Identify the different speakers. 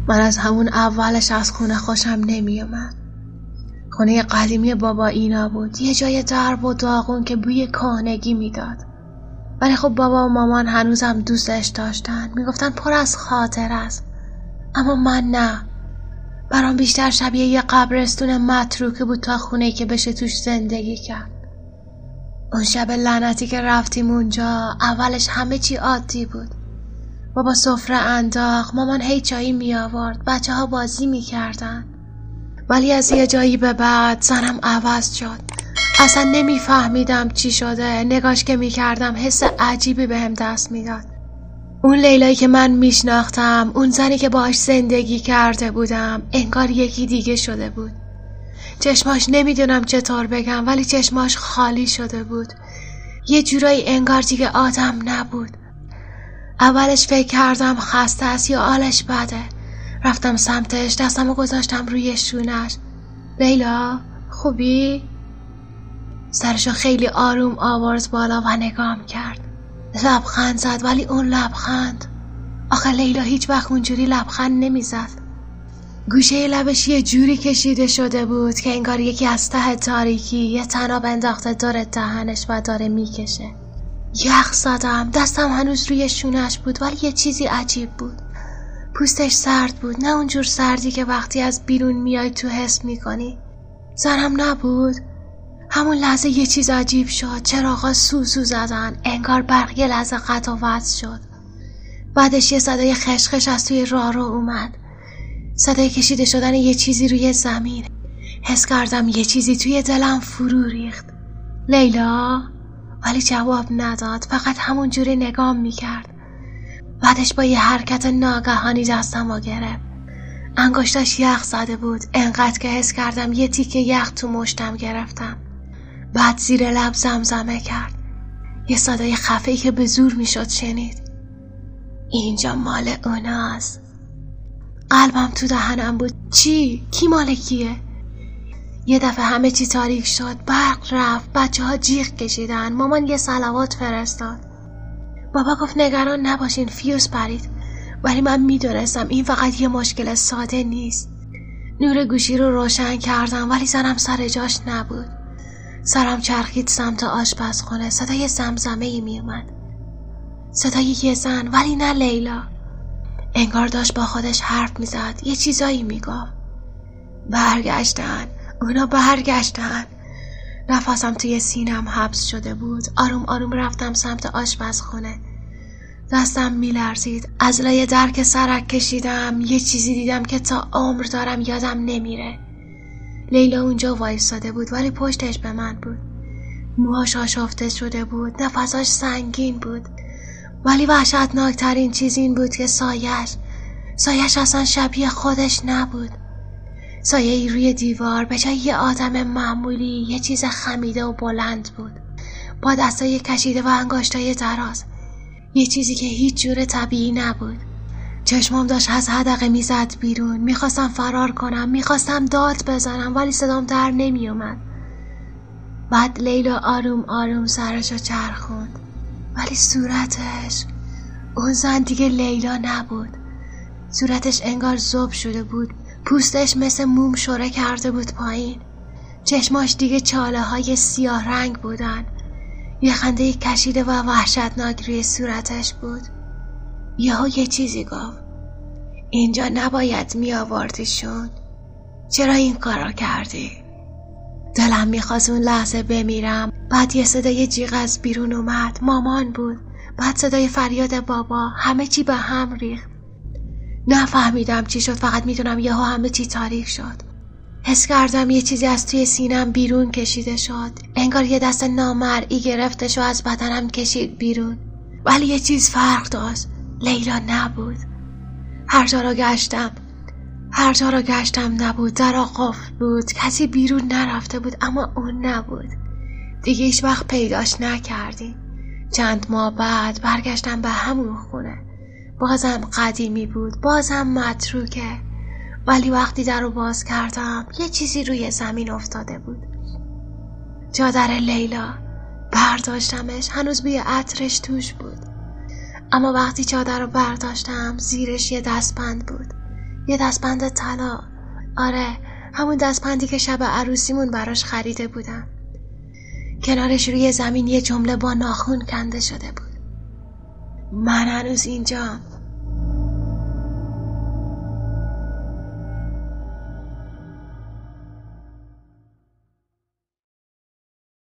Speaker 1: من از همون اولش از خونه خوشم نمیومد. خونه قدیمی بابا اینا بود، یه جای درب و داغون که بوی کهنگی میداد. ولی خب بابا و مامان هنوزم دوستش داشتن، میگفتن پر از خاطر است. اما من نه، برام بیشتر شبیه یه قبرستون متروکه بود تا خونه‌ای که بشه توش زندگی کرد. اون شب لعنتی که رفتیم اونجا، اولش همه چی عادی بود. بابا سفره انداخت، مامان هی چایی می آورد، بچه ها بازی می کردن. ولی از یه جایی به بعد زنم عوض شد. اصلا نمی فهمیدم چی شده، نگاش که می کردم حس عجیبی بهم دست می داد. اون لیلایی که من می شناختم، اون زنی که باهاش زندگی کرده بودم، انگار یکی دیگه شده بود. چشماش نمیدونم چطور بگم، ولی چشماش خالی شده بود. یه جورایی انگار دیگه آدم نبود. اولش فکر کردم خسته است یا حالش بده. رفتم سمتش، دستمو گذاشتم روی شونش. لیلا خوبی؟ سرشو خیلی آروم آورد بالا و نگام کرد. لبخند زد، ولی اون لبخند، آخه لیلا هیچ وقت اونجوری لبخند نمیزد. گوشه لبش یه جوری کشیده شده بود که انگار یکی از ته تاریکی یه طناب انداخته دور دهنش و داره میکشه. یخ زدم، دستم هنوز روی شونش بود، ولی یه چیزی عجیب بود. پوستش سرد بود، نه اونجور سردی که وقتی از بیرون میای تو حس میکنی. زنم نبود. همون لحظه یه چیز عجیب شد، چراغا سوسو زدن، انگار برق یه لحظه قطع و وصل شد. بعدش یه صدای خشخش از توی راهرو اومد، صدای کشیده شدن یه چیزی روی زمین. حس کردم یه چیزی توی دلم فرو ریخت. لیلا؟ ولی جواب نداد، فقط همون جوری نگام میکرد. بعدش با یه حرکت ناگهانی دستمو گرفت. انگشتاش یخ زده بود، انقدر که حس کردم یه تیکه یخ تو مشتم گرفتم. بعد زیر لب زمزمه کرد، یه صدای خفه‌ای که به زور میشد شنید. اینجا مال اوناست. قلبم تو دهنم بود. چی؟ کی مال کیه؟ یه دفعه همه چی تاریک شد، برق رفت، بچه ها جیغ کشیدن، مامان یه صلوات فرستاد. بابا گفت نگران نباشین، فیوز پرید. ولی من میدونستم این فقط یه مشکل ساده نیست. نور گوشی رو روشن کردم، ولی زنم سر جاش نبود. سرم چرخید سمت آشپزخونه، صدای زمزمه‌ای میومد. صدای یه زن، ولی نه لیلا. انگار داشت با خودش حرف میزد، یه چیزایی میگفت. برگشتن، اونا برگشتن. نفسم توی سینم حبس شده بود. آروم آروم رفتم سمت آشپزخونه. دستم میلرزید. از لای در که سرک کشیدم، یه چیزی دیدم که تا عمر دارم یادم نمیره. لیلا اونجا وایساده بود، ولی پشتش به من بود. موهاش آشفته شده بود، نفساش سنگین بود. ولی وحشتناکترین چیز این بود که سایش اصلا شبیه خودش نبود. سایه‌ای روی دیوار به جای یه آدم معمولی یه چیز خمیده و بلند بود، با دستای کشیده و انگشتای دراز. یه چیزی که هیچ جور طبیعی نبود. چشمام داشت از حدقه میزد بیرون. میخواستم فرار کنم، میخواستم داد بزنم، ولی صدام در نمی اومد. بعد لیلا آروم آروم سرشو چرخوند، ولی صورتش، اون زن دیگه لیلا نبود. صورتش انگار ذوب شده بود، پوستش مثل موم شوره کرده بود پایین. چشماش دیگه چاله های سیاه رنگ بودن. یه خنده کشیده و وحشتناک روی صورتش بود. یه چیزی گفت، اینجا نباید می آوردیشون. چرا این کارا کردی؟ دلم میخواست اون لحظه بمیرم. بعد یه صدای جیغ از بیرون اومد، مامان بود. بعد صدای فریاد بابا، همه چی به هم ریخت. نفهمیدم چی شد، فقط میدونم یهو همه چی تاریک شد. حس کردم یه چیزی از توی سینم بیرون کشیده شد، انگار یه دست نامرئی گرفتش و از بدنم کشید بیرون. ولی یه چیز فرق داشت، لیلا نبود. هر جا را گشتم نبود. درا قفل بود، کسی بیرون نرفته بود، اما اون نبود. دیگه هیچ وقت پیداش نکردیم. چند ماه بعد برگشتم به همون خونه. بازم قدیمی بود، بازم متروکه. ولی وقتی در رو باز کردم، یه چیزی روی زمین افتاده بود. چادر لیلا. برداشتمش، هنوز بوی عطرش توش بود. اما وقتی چادر رو برداشتم، زیرش یه دستبند بود. یه دستبند طلا. آره، همون دستبندی که شب عروسیمون براش خریده بودم. کنارش روی زمین یه جمله با ناخن کنده شده بود: من هنوز اینجام،